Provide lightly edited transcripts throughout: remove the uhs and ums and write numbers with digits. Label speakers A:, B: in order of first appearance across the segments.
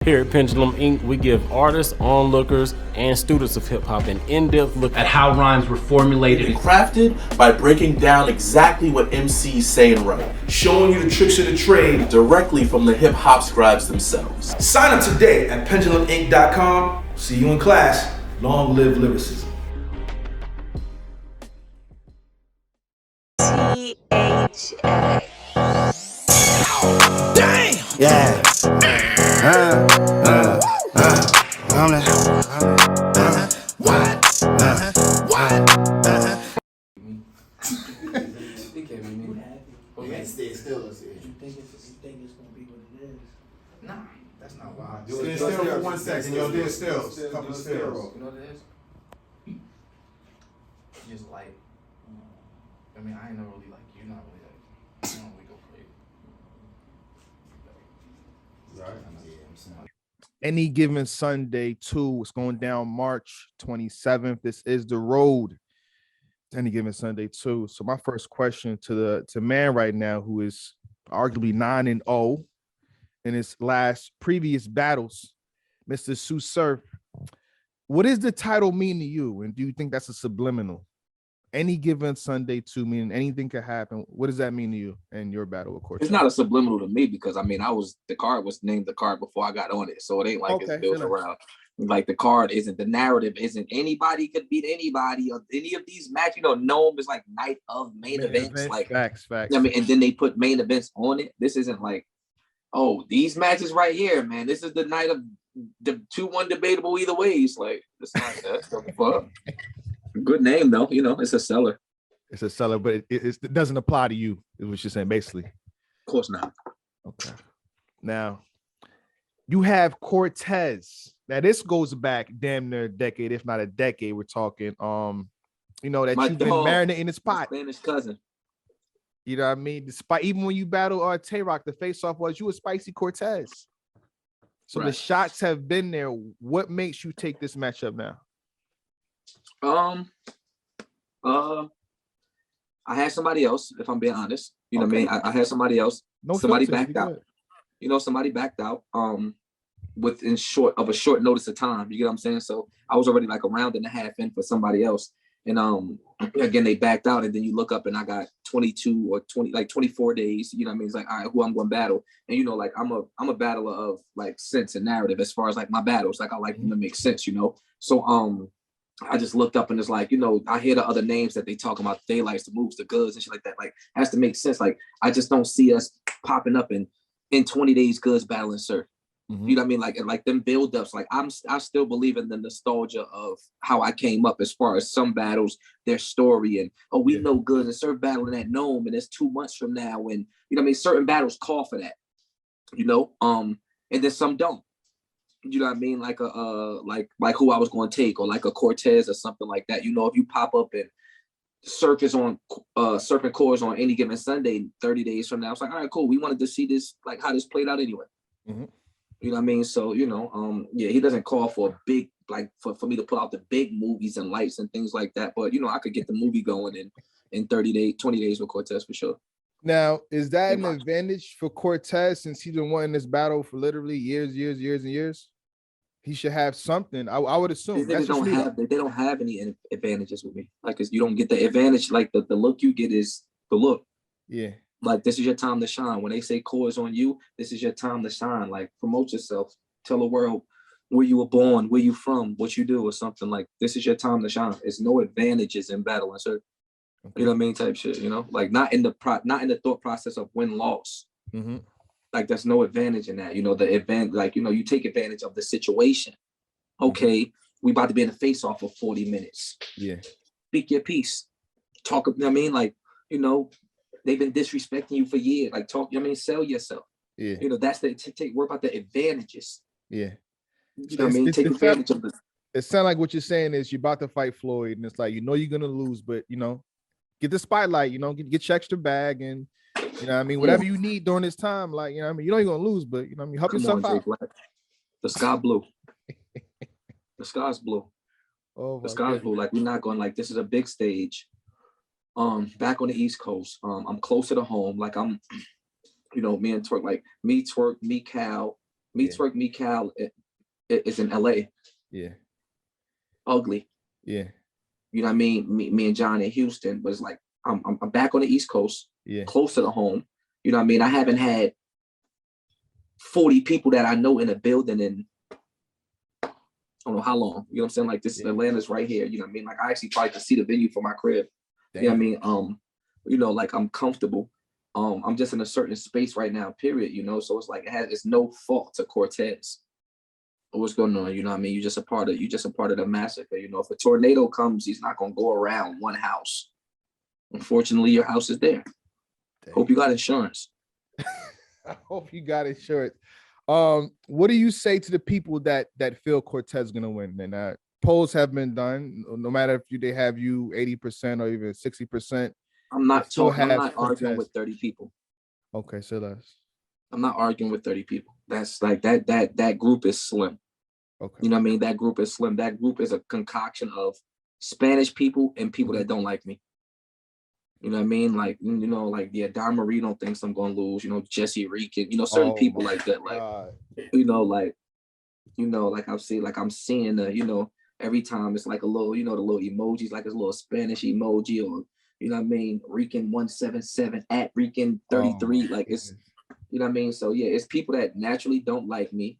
A: Here at Pendulum Inc., we give artists, onlookers, and students of hip hop an in-depth look
B: at how rhymes were formulated
C: and crafted by breaking down exactly what MCs say and write,
D: showing you the tricks of the trade
C: directly from the hip hop scribes themselves.
D: Sign up today at penduluminc.com. See you in class. Long live lyricism.
E: THA.
F: Damn! Yeah. What?
G: Stay still. You
H: think it's gonna be what it is?
G: Nah, that's not why.
I: Stand still for 1 second. Yo, dead still. Couple of stills.
G: You know what it is? Just like, I mean, I ain't never really like, you're not really like, you don't really go crazy.
J: Any Given Sunday 2 is going down March 27th. This is The Road. Any Given Sunday 2. So my first question to man right now, who is arguably 9-0 in his previous battles, Mr. Sue Surf. What does the title mean to you? And do you think that's a subliminal? Any Given Sunday 2, meaning anything could happen. What does that mean to you and your battle, of course?
K: It's not a subliminal to me because I mean, the card was named the card before I got on it, so it ain't like it's built around. Like the card isn't, the narrative isn't anybody could beat anybody or any of these matches. You know, Gnome is like night of main events. Like
J: facts.
K: I mean, and then they put main events on it. This isn't like, oh, these matches right here, man. This is the night of the 2-1 debatable either ways. Like it's not that. Fuck. Good name though, you know, it's a seller.
J: It's a seller, but it doesn't apply to you, is what you're saying, basically.
K: Of course not.
J: Okay. Now, you have Cortez. Now, this goes back damn near a decade, if not a decade. We're talking, you know, that you've been marinating in his pot.
K: Spanish cousin.
J: You know what I mean? Despite even when you battle Tay-Rock, the face-off was you a spicy Cortez. So the shots have been there. What makes you take this matchup now?
K: I had somebody else, if I'm being honest. You know what I mean? I had somebody else. Somebody backed out. You know, somebody backed out within a short notice of time. You get what I'm saying? So I was already like a round and a half in for somebody else. And again, they backed out, and then you look up and I got 22 or 20, like 24 days. You know what I mean? It's like, all right, who I'm going to battle. And you know, like I'm a battler of like sense and narrative as far as like my battles. Like I like them to make sense, you know. So I just looked up and it's like, you know, I hear the other names that they talk about, the daylights, the moves, the goods and shit like that. Like, it has to make sense. Like, I just don't see us popping up in 20 days goods battling Surf. Mm-hmm. You know what I mean? Like, and like them build-ups, like I still believe in the nostalgia of how I came up as far as some battles, their story, and we know goods and Surf battling at Gnome, and it's 2 months from now, and you know what I mean, certain battles call for that, you know, and then some don't. You know what I mean? Like like who I was going to take, or like a Cortez or something like that. You know, if you pop up and Surf is on Serpent Cores on Any Given Sunday 30 days from now, it's like, all right, cool. We wanted to see this, like how this played out anyway. Mm-hmm. You know what I mean? So, you know, he doesn't call for a big, like for me to put out the big movies and lights and things like that. But, you know, I could get the movie going in 30 days, 20 days with Cortez for sure.
J: Now, is that an advantage for Cortez since he's been wanting this battle for literally years and years? He should have something. I would assume.
K: They don't have any advantages with me. Like, you don't get the advantage. Like the look you get is the look.
J: Yeah.
K: Like, this is your time to shine. When they say core is on you, this is your time to shine. Like, promote yourself. Tell the world where you were born, where you from, what you do, or something. Like, this is your time to shine. There's no advantages in battle. And so, you know what I mean? Type shit, you know? Like, not in the thought process of win-loss. Mm-hmm. Like, there's no advantage in that. You know, the event, like, you know, you take advantage of the situation. Okay, we about to be in a face-off for 40 minutes.
J: Yeah.
K: Speak your piece. Talk, you know what I mean? Like, you know, they've been disrespecting you for years. Like, talk, you know what I mean? Sell yourself.
J: Yeah.
K: You know, that's worry about the advantages.
J: Yeah.
K: You know what I mean? Take advantage of this.
J: It sounds like what you're saying is you're about to fight Floyd, and it's like, you know, you're going to lose, but, you know, get the spotlight, you know, get your extra bag, and, you know what I mean? Whatever you need during this time, like, you know what I mean? You know you're going to lose, but, you know what I mean? Help yourself out.
K: The sky blue. The sky's blue.
J: Oh,
K: the sky's blue. Like, we're not going, like, this is a big stage. Back on the East Coast. I'm closer to home. Like, I'm, you know, me and Twerk, like me, Twerk, me, Cal, Me, Twerk, me, Cal is in LA.
J: Yeah.
K: Ugly.
J: Yeah.
K: You know what I mean? Me and John in Houston, but it's like I'm back on the East Coast,
J: Yeah.
K: closer to home. You know what I mean? I haven't had 40 people that I know in a building in I don't know how long. You know what I'm saying? Like this Atlanta's right here. You know what I mean? Like I actually probably could see the venue from my crib.
J: Damn.
K: You know what I mean? You know, like I'm comfortable. I'm just in a certain space right now, period, you know. So it's like it's no fault to Cortez. What's going on? You know what I mean? You're just a part of the massacre. You know, if a tornado comes, he's not gonna go around one house. Unfortunately, your house is there. Damn. Hope you got insurance.
J: I hope you got insurance. What do you say to the people that feel Cortez is gonna win? And polls have been done. No matter if they have you 80% or even 60%.
K: I'm not arguing with 30 people.
J: Okay, so less.
K: I'm not arguing with 30 people. That's like that group is slim.
J: Okay.
K: You know what I mean? That group is slim. That group is a concoction of Spanish people and people that don't like me. You know what I mean? Like, you know, like Don Marino thinks I'm gonna lose, you know, Jesse Rican, you know, certain people like that. Like, I'm seeing the, you know, every time it's like a little, you know, the little emojis, like a little Spanish emoji, or you know what I mean, Rican 177 at Rican 33. Like it's, you know what I mean? So yeah, it's people that naturally don't like me,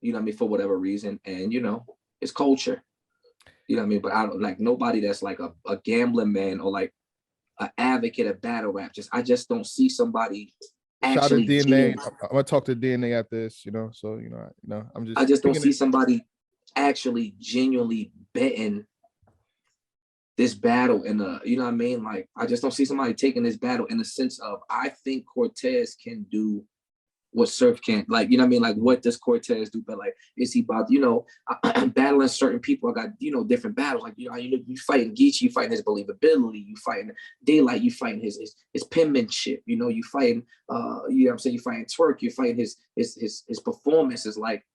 K: you know what I mean, for whatever reason. And you know, it's culture. You know what I mean? But I don't like nobody that's like a gambling man or like an advocate of battle rap. I just don't see somebody actually.
J: Shout out DNA. I'm gonna talk to DNA after this, you know. So I
K: just don't see somebody actually genuinely betting this battle in you know what I mean? Like I just don't see somebody taking this battle in the sense of I think Cortez can do what Surf can't. Like, you know what I mean? Like what does Cortez do? But like, is he about, you know, battling certain people? I got, you know, different battles. Like, you know, you fighting Geechee, you fighting his believability, you fighting Daylight, you fighting his penmanship, you know, you fighting you know what I'm saying, you fighting Twerk, you fighting his performance. Is like,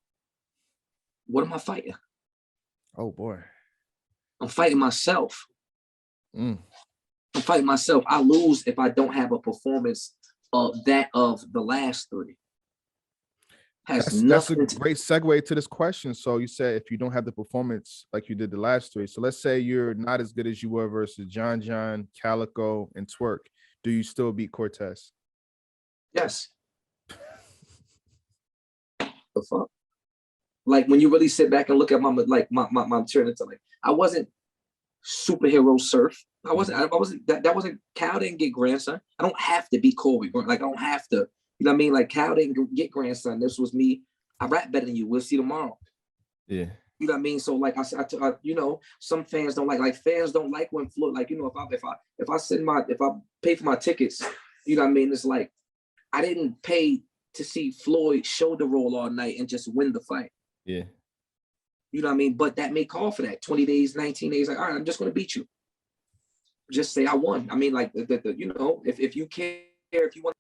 K: what am I fighting?
J: Oh boy.
K: I'm fighting myself.
J: I'm
K: fighting myself. I lose if I don't have a performance of the last three.
J: That's a great segue to this question. So you said if you don't have the performance like you did the last three, so let's say you're not as good as you were versus John, Calico, and Twerk. Do you still beat Cortez?
K: Yes. The fuck? Like when you really sit back and look at my journey, like I wasn't superhero Surf. I wasn't that wasn't Cal didn't get grandson. I don't have to be Kobe. Like I don't have to, you know what I mean? Like Cal didn't get grandson. This was me. I rap better than you. We'll see tomorrow.
J: Yeah.
K: You know what I mean? So like I you know, some fans don't like fans don't like when Floyd, like, you know, if I pay for my tickets, you know what I mean? It's like I didn't pay to see Floyd shoulder roll all night and just win the fight.
J: Yeah.
K: You know what I mean? But that may call for that. 20 days, 19 days, like, all right, I'm just going to beat you. Just say I won. I mean, like, you know, if you care, if you want.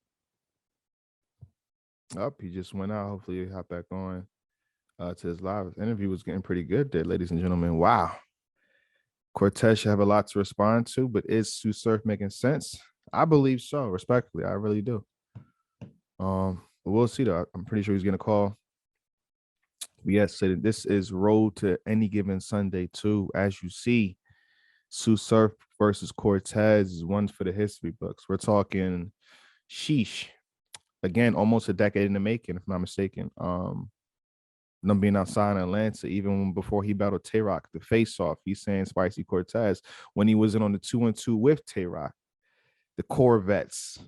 J: He just went out. Hopefully he'll hop back on to his live. His interview was getting pretty good there, ladies and gentlemen. Wow. Cortez should have a lot to respond to, but is Tsu Surf making sense? I believe so, respectfully. I really do. But we'll see, though. I'm pretty sure he's going to call. Yes, so this is Road to Any Given Sunday 2. As you see, Tsu Surf versus Cortez is one for the history books. We're talking sheesh. Again, almost a decade in the making, if I'm not mistaken. Them being outside in Atlanta, even before he battled Tay-Rock, the face-off, he's saying Spicy Cortez. When he was in on the 2-on-2 with Tay-Rock, the Corvettes.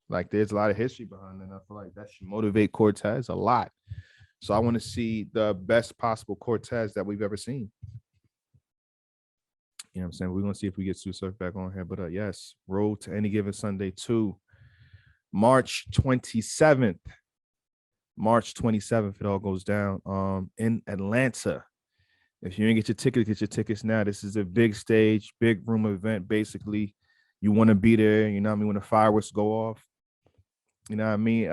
J: Like, there's a lot of history behind it. And I feel like that should motivate Cortez a lot. So I want to see the best possible Cortez that we've ever seen. You know what I'm saying? We're going to see if we get Tsu Surf back on here. But yes, Road to Any Given Sunday 2, March 27th. March 27th, it all goes down in Atlanta. If you didn't get your tickets now. This is a big stage, big room event. Basically, you want to be there. You know what I mean? When the fireworks go off. You know what I mean?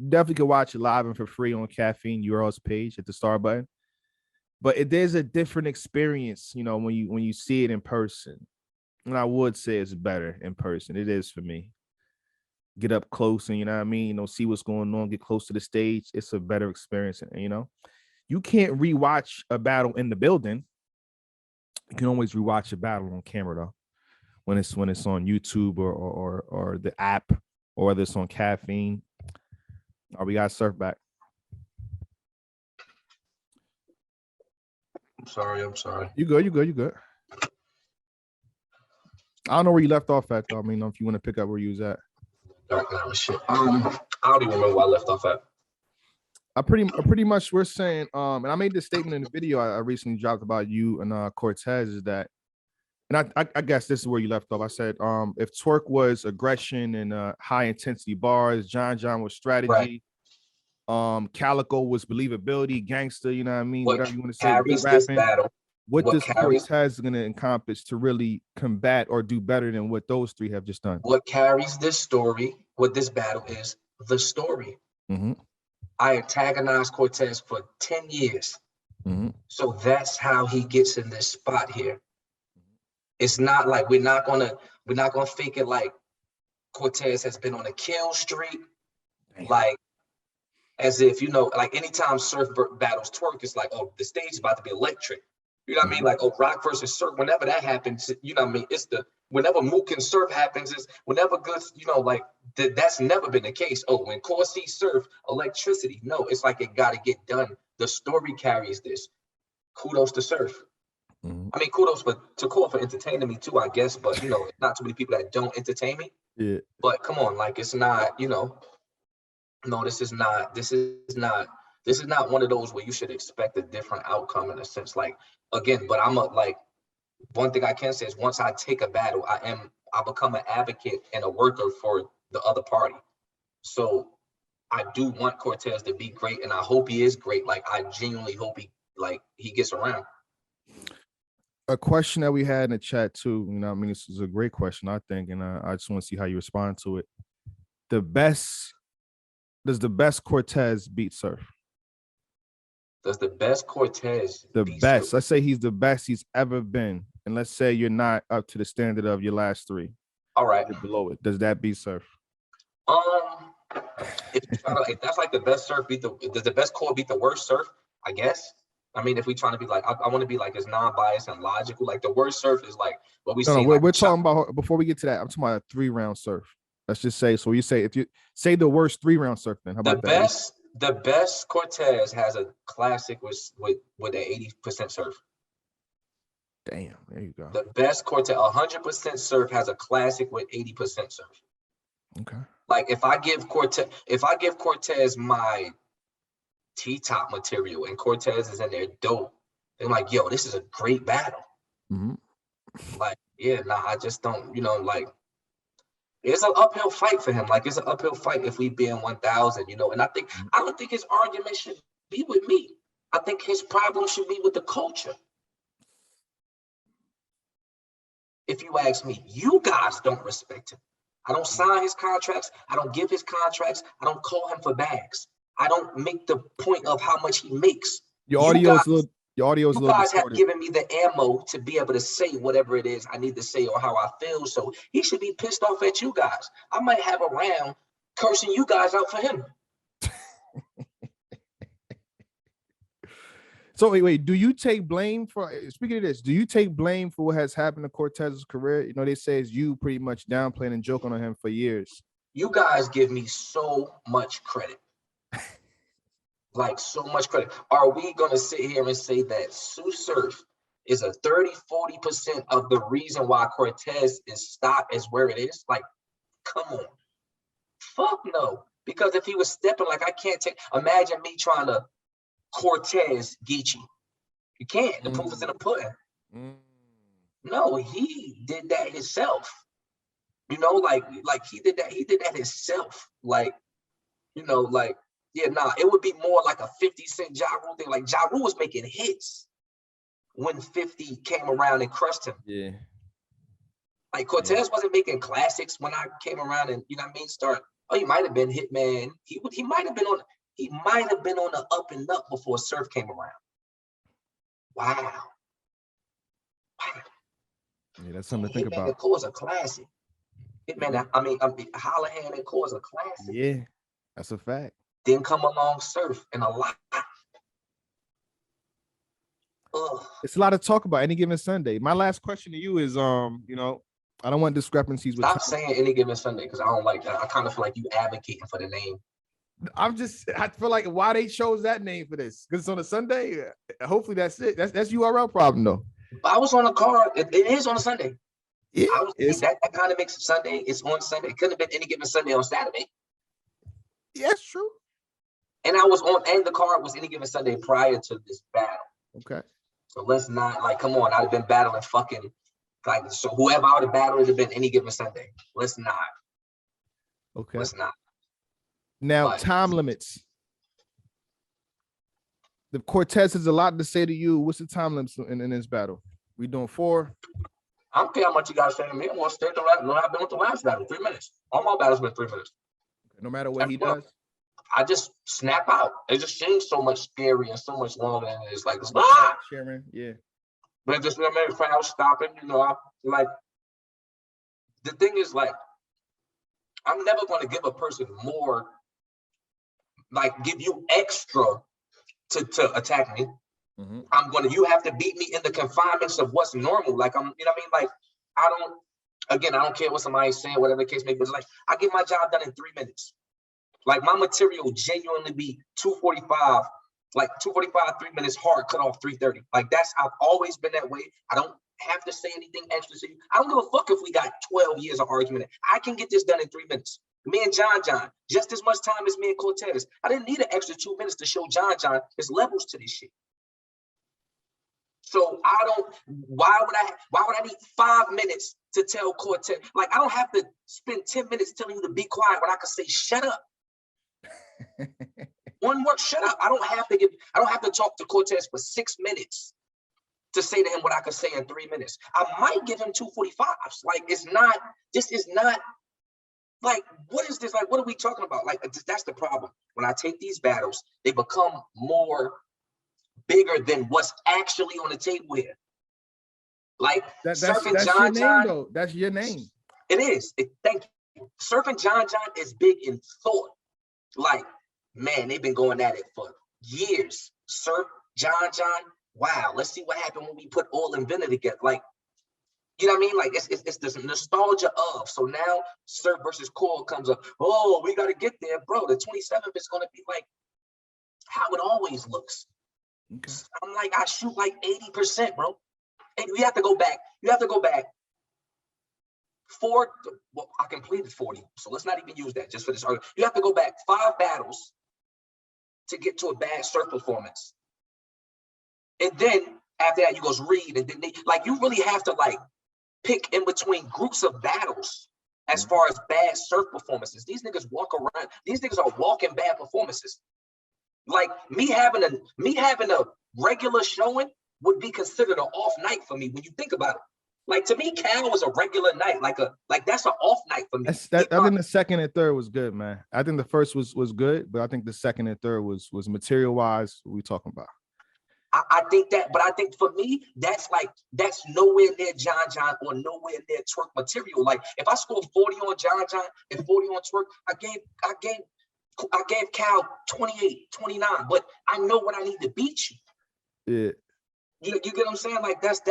J: Definitely can watch it live and for free on Caffeine URL's page at the star button. But there's a different experience, you know, when you see it in person. And I would say it's better in person. It is for me. get up close and you know what I mean, see what's going on, get close to the stage. It's a better experience, and you can't rewatch a battle in the building. You can always rewatch a battle on camera though, when it's on YouTube or the app, or whether it's on Caffeine. Or we got Surf back.
K: I'm sorry.
J: You good. I don't know where you left off at though. I mean, if you want to pick up where you was at.
K: Shit. I don't even remember where I left off at.
J: I pretty much we're saying, and I made this statement in the video I recently dropped about you and Cortez, is that, and I guess this is where you left off. I said, if Twork was aggression and high intensity bars, John was strategy, Calico was believability, gangster, you know what I mean? Whatever you want to say.
K: Carries this battle.
J: What does Cortez going to encompass to really combat or do better than what those three have just done?
K: What carries this story, what this battle is, the story.
J: Mm-hmm.
K: I antagonized Cortez for 10 years.
J: Mm-hmm.
K: So that's how he gets in this spot here. It's not like we're not gonna fake it like Cortez has been on a kill streak. Like, as if, like anytime Surf battles Twork, it's like, oh, the stage is about to be electric. You know what I mean? Like, oh, Rock versus Surf, whenever that happens, you know what I mean? It's whenever Mook and Surf happens, is whenever good, like, that's never been the case. Oh, when Corsi Surf, electricity. No, it's like it got to get done. The story carries this. Kudos to Surf.
J: Mm-hmm.
K: I mean, kudos to Core for entertaining me too, I guess, but, not too many people that don't entertain me.
J: Yeah.
K: But come on, like, it's not, no, this is not one of those where you should expect a different outcome in a sense. Like, again, but one thing I can say is once I take a battle, I become an advocate and a worker for the other party. So I do want Cortez to be great, and I hope he is great. Like, I genuinely hope he gets around.
J: A question that we had in the chat too, this is a great question, I think, and I just want to see how you respond to it. Does the best Cortez beat Surf?
K: Does the best Cortez beat
J: best?
K: Surf?
J: Let's say he's the best he's ever been, and let's say you're not up to the standard of your last three.
K: All right.
J: You're below it. Does that beat Surf?
K: If that's like the best Surf does the best core beat the worst Surf? I guess. I mean, if we trying to be like, I want to be like as non-biased and logical. Like the worst Surf is like what we see.
J: No, we're talking about, before we get to that, I'm talking about a 3-round Surf. Let's just say, so if you say the worst 3-round Surf, then how about that?
K: The best Cortez has a classic with an 80% Surf.
J: Damn, there you go.
K: The best Cortez, 100% Surf has a classic with 80% Surf.
J: Okay.
K: Like if I give Cortez my T-top material and Cortez is in there dope, they're like, yo, this is a great battle.
J: Mm-hmm.
K: Like, yeah, nah, I just don't, like, it's an uphill fight for him. Like, it's an uphill fight if we be in 1,000, and I don't think his argument should be with me. I think his problem should be with the culture. If you ask me, you guys don't respect him. I don't sign his contracts. I don't give his contracts. I don't call him for bags. I don't make the point of how much he makes.
J: Your audio is a little
K: You guys have given me the ammo to be able to say whatever it is I need to say or how I feel. So he should be pissed off at you guys. I might have a round cursing you guys out for him.
J: So wait, do you take blame for, speaking of this, do you take blame for what has happened to Cortez's career? They say it's you pretty much downplaying and joking on him for years.
K: You guys give me so much credit. Like so much credit. Are we going to sit here and say that Tsu Surf is a 30-40% of the reason why Cortez is stopped is where it is? Like, come on. Fuck no. Because if he was stepping, like I can't imagine me trying to Cortez Geechee. You can't. The proof is in the pudding. No, he did that himself. Like he did that himself. Like, yeah, nah, it would be more like a 50 Cent Ja Rule thing. Like Ja Rule was making hits when 50 came around and crushed him.
J: Yeah.
K: Like Cortez wasn't making classics when I came around and he might have been Hitman. He might have been on the up and up before Surf came around. Wow.
J: Yeah, that's something to think about.
K: Hitman was a classic. Hitman, I mean, Hollahan and Core is a classic.
J: Yeah, that's a fact.
K: Then come along Surf and a lot. Ugh.
J: It's a lot to talk about Any Given Sunday. My last question to you is, you know, I don't want discrepancies with.
K: Stop saying Any Given Sunday because I don't like that. I kind of feel like you advocating for the name.
J: I feel like why they chose that name for this because it's on a Sunday. Hopefully that's it. That's URL problem though.
K: I was on a card. It is on a Sunday.
J: Yeah,
K: that kind of makes it Sunday. It's on Sunday. It couldn't have been Any Given Sunday on Saturday.
J: Yeah, it's true.
K: And I was on, and the card was Any Given Sunday prior to this battle.
J: Okay.
K: So let's not like, come on. I'd have been battling fucking like so. Whoever I would have battled would have been Any Given Sunday. Let's not.
J: Okay.
K: Let's not.
J: Now, time limits. The Cortez has a lot to say to you. What's the time limits in this battle? We doing 4?
K: I don't care how much you guys say to me. I'm gonna stay the right. No, I've been with the last battle, 3 minutes. All my battles been 3 minutes.
J: No matter what he does.
K: I just snap out. It just seems so much scary and so much longer, and it's like
J: Sharon, yeah.
K: But it just made crowd stopping. You know, like the thing is like I'm never going to give a person more. Like give you extra to attack me. Mm-hmm. You have to beat me in the confinements of what's normal. Like you know what I mean? Like I don't care what somebody's saying, whatever the case may be. But like I get my job done in 3 minutes. Like my material genuinely be 245, like 245, 3 minutes hard, cut off 330. Like I've always been that way. I don't have to say anything extra to you. I don't give a fuck if we got 12 years of argument. I can get this done in 3 minutes. Me and John, just as much time as me and Cortez. I didn't need an extra 2 minutes to show John his levels to this shit. So why would I need 5 minutes to tell Cortez? Like I don't have to spend 10 minutes telling you to be quiet when I could say, shut up. One word, shut up. I don't have to talk to Cortez for 6 minutes to say to him what I could say in 3 minutes. I might give him 245s. Like this is not like, what is this? Like, what are we talking about? Like, that's the problem. When I take these battles, they become more bigger than what's actually on the table here. Like,
J: that's your name, though. That's your name.
K: It is. Thank you. Surfing John is big in thought. Like, man, they've been going at it for years. Surf John, wow, let's see what happened when we put oil and vinegar together. Like, you know what I mean? Like it's this nostalgia of. So now Surf versus Core comes up. Oh, we got to get there, bro. The 27th is going to be like how it always looks. Okay. I'm like, I shoot like 80%, bro. And you have to go back. I completed 40. So let's not even use that just for this argument. You have to go back 5 battles to get to a bad Surf performance. And then after that, you go read. And then you really have to like pick in between groups of battles as far as bad Surf performances. These niggas walk around. These niggas are walking bad performances. Like me having a regular showing would be considered an off night for me when you think about it. Like to me, Cal was a regular night, like that's an off night for me. I
J: think the second and third was good, man. I think the first was good, but I think the second and third was material wise. What we talking about?
K: I think that, but I think for me, that's nowhere near John or nowhere near Twerk material. Like if I scored 40 on John and 40 on Twerk, I gave Cal 28, 29, but I know what I need to beat you.
J: Yeah.
K: You get what I'm saying? Like that's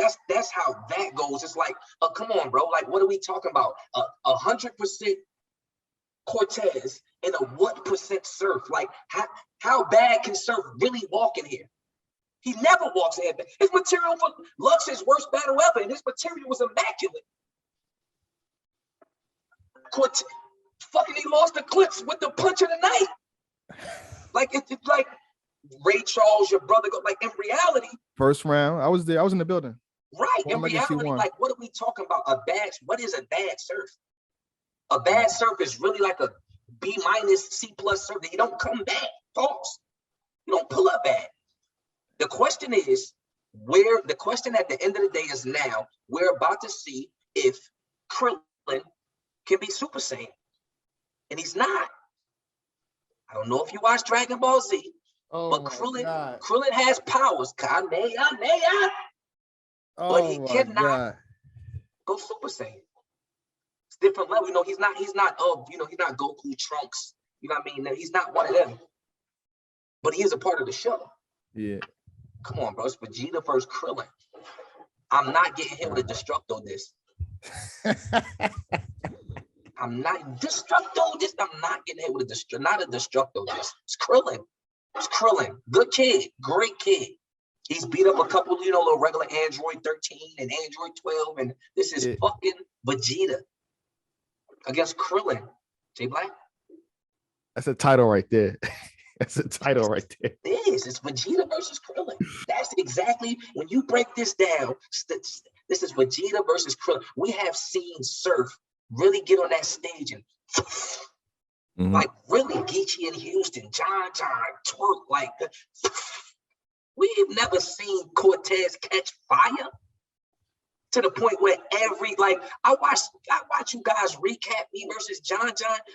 K: how that goes. It's like, come on, bro. Like, what are we talking about? 100% Cortez and a what percent Surf? Like, how bad can Surf really walk in here? He never walks in. His material for Lux's worst battle ever, and his material was immaculate. He lost the clips with the punch of the night. Like it's like Ray Charles, your brother. Like in reality,
J: first round, I was there. I was in the building.
K: Right. In reality, like what are we talking about? What is a bad Surf? A bad Surf is really like a B- C+ Surf that you don't come back. False. You don't pull up bad. The question is the question at the end of the day is now we're about to see if Krillin can be Super Saiyan. And he's not. I don't know if you watch Dragon Ball Z, but Krillin has powers. But he cannot go Super Saiyan. different level. You know, he's not he's not Goku Trunks. You know what I mean? He's not one of them. But he is a part of the show.
J: Yeah.
K: Come on, bro. It's Vegeta versus Krillin. I'm not getting hit with a Destructo disc. I'm not Destructo disc. I'm not getting hit with not a Destructo disc. It's Krillin. It's Krillin. Good kid. Great kid. He's beat up a couple, little regular Android 13 and Android 12, and this is fucking Vegeta against Krillin. Jay Black?
J: That's a title right there. That's a title right there.
K: It is. It's Vegeta versus Krillin. That's exactly, when you break this down, this is Vegeta versus Krillin. We have seen Surf really get on that stage and like really Geechee in Houston, John, twerk like we've never seen Cortez catch fire to the point where I watch you guys recap me versus John.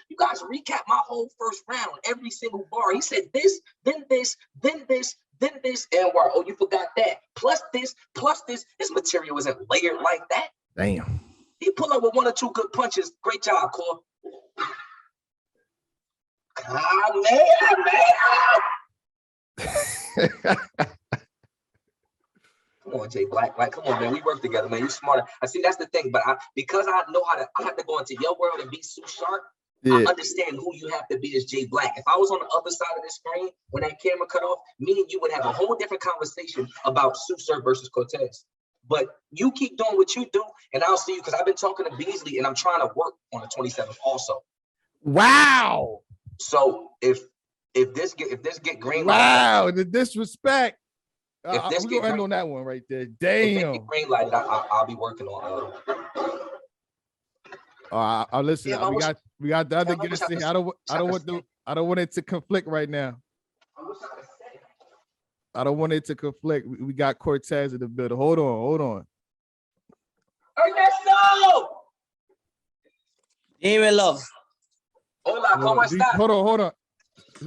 K: You guys recap my whole first round, every single bar. He said this, then this, then this, then this, and oh, you forgot that. Plus this. This material isn't layered like that.
J: Damn.
K: He pull up with one or two good punches. Great job, Core. Come on, Jay Black. Like, come on, man. We work together, man. You smarter. I see that's the thing, but because I know I have to go into your world and be so sharp. Yeah. I understand who you have to be as Jay Black. If I was on the other side of the screen when that camera cut off, me and you would have a whole different conversation about Sue Surf versus Cortez. But you keep doing what you do, and I'll see you, because I've been talking to Beasley, and I'm trying to work on the 27th also.
J: Wow.
K: So if this get green light,
J: wow, the disrespect. If this get end on that one right there, damn.
K: Green light, I'll be working on.
J: I'll listen. Yeah, we got the other guests here. I don't want it to conflict right now. I don't want it to conflict. We got Cortez in the building. Hold on.
K: Ernesto!
L: Dímelo.
K: Hola, ¿cómo estás?
J: Hold on.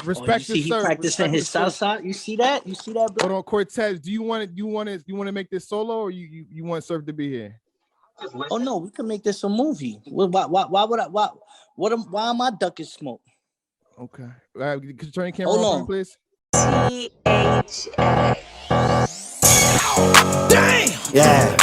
J: Respect
L: he practicing his salsa. You see that, bro?
J: Hold on, Cortez. Do you want to make this solo, or you want Surf to be here?
L: Oh no, we can make this a movie. Why am I ducking smoke?
J: Okay. Could you turn your camera on, please?
E: THA.
F: Damn. Yeah.